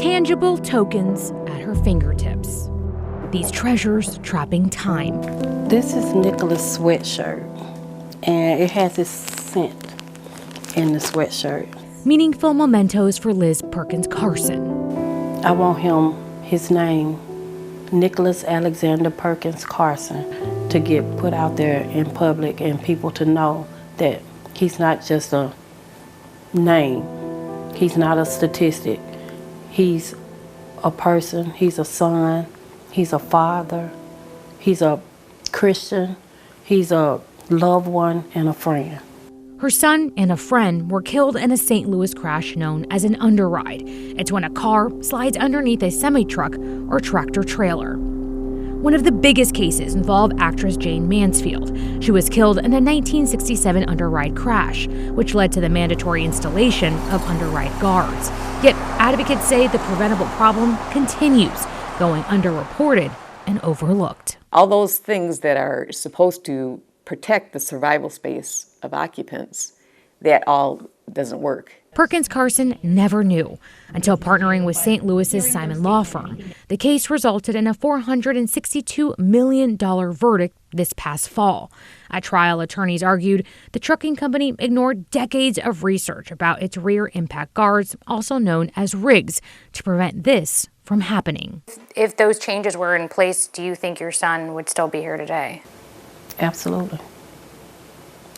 tangible tokens at her fingertips. These treasures trapping time. This is Nicholas' sweatshirt, and it has this scent in the sweatshirt. Meaningful mementos for Liz Perkins Carson. I want his name, Nicholas Alexander Perkins Carson, to get put out there in public and people to know that he's not just a name. He's not a statistic. He's a person, he's a son, he's a father, he's a Christian, he's a loved one and a friend. Her son and a friend were killed in a St. Louis crash known as an Underride. It's when a car slides underneath a semi-truck or tractor trailer. One of the biggest cases involved actress Jane Mansfield. She was killed in a 1967 Underride crash, which led to the mandatory installation of Underride guards. Yet advocates say the preventable problem continues, going underreported and overlooked. All those things that are supposed to protect the survival space of occupants, that all doesn't work. Perkins Carson never knew until partnering with St. Louis's Simon law firm. The case resulted in a $462 million verdict this past fall. At trial, attorneys argued the trucking company ignored decades of research about its rear impact guards, also known as rigs, to prevent this from happening. If those changes were in place, do you think your son would still be here today? Absolutely.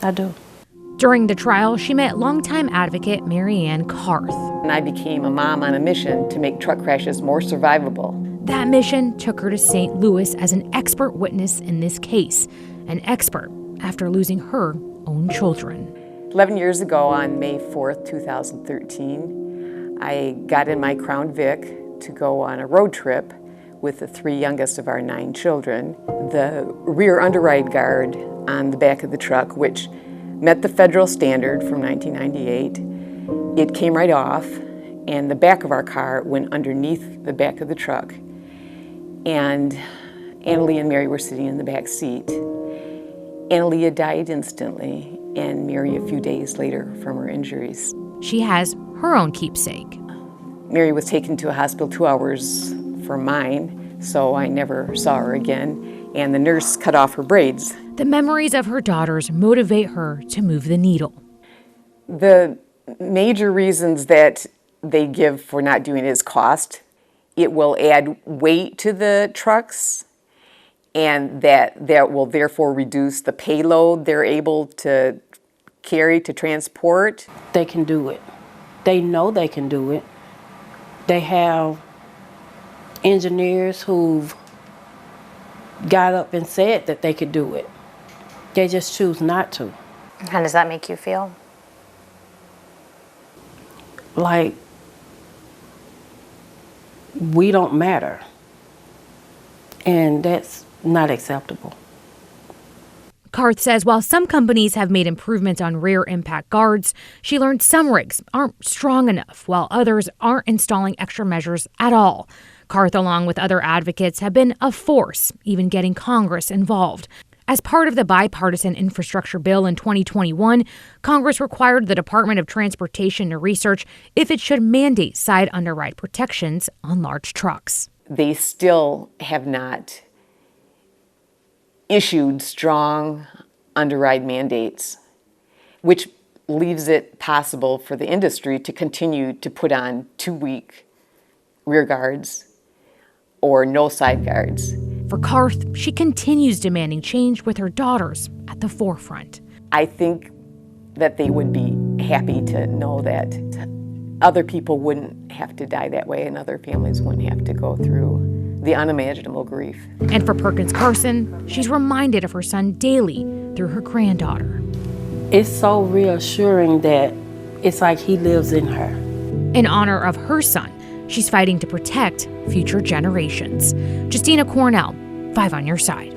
I do. During the trial, she met longtime advocate Mary Ann Carth. And I became a mom on a mission to make truck crashes more survivable. That mission took her to St. Louis as an expert witness in this case, an expert after losing her own children. 11 years ago, on May 4th, 2013, I got in my Crown Vic to go on a road trip with the 3 youngest of our 9 children. The rear underride guard on the back of the truck, which met the federal standard from 1998. It came right off, and the back of our car went underneath the back of the truck. And Annalie and Mary were sitting in the back seat. Annalie died instantly, and Mary a few days later from her injuries. She has her own keepsake. Mary was taken to a hospital 2 hours for mine, so I never saw her again, and the nurse cut off her braids. The memories of her daughters motivate her to move the needle. The major reasons that they give for not doing it is cost. It will add weight to the trucks, and that will therefore reduce the payload they're able to carry to transport. They can do it. They know they can do it. They have engineers who've got up and said that they could do it. They just choose not to. How does that make you feel? Like, we don't matter. And that's not acceptable. Carth says while some companies have made improvements on rear impact guards, she learned some rigs aren't strong enough, while others aren't installing extra measures at all. Carth, along with other advocates, have been a force, even getting Congress involved. As part of the bipartisan infrastructure bill in 2021, Congress required the Department of Transportation to research if it should mandate side underride protections on large trucks. They still have not issued strong underride mandates, which leaves it possible for the industry to continue to put on 2-week rear guards or no side guards. For Carth, she continues demanding change with her daughters at the forefront. I think that they would be happy to know that other people wouldn't have to die that way and other families wouldn't have to go through the unimaginable grief. And for Perkins Carson, she's reminded of her son daily through her granddaughter. It's so reassuring that it's like he lives in her. In honor of her son, she's fighting to protect future generations. Justina Coronel, 5 on Your Side.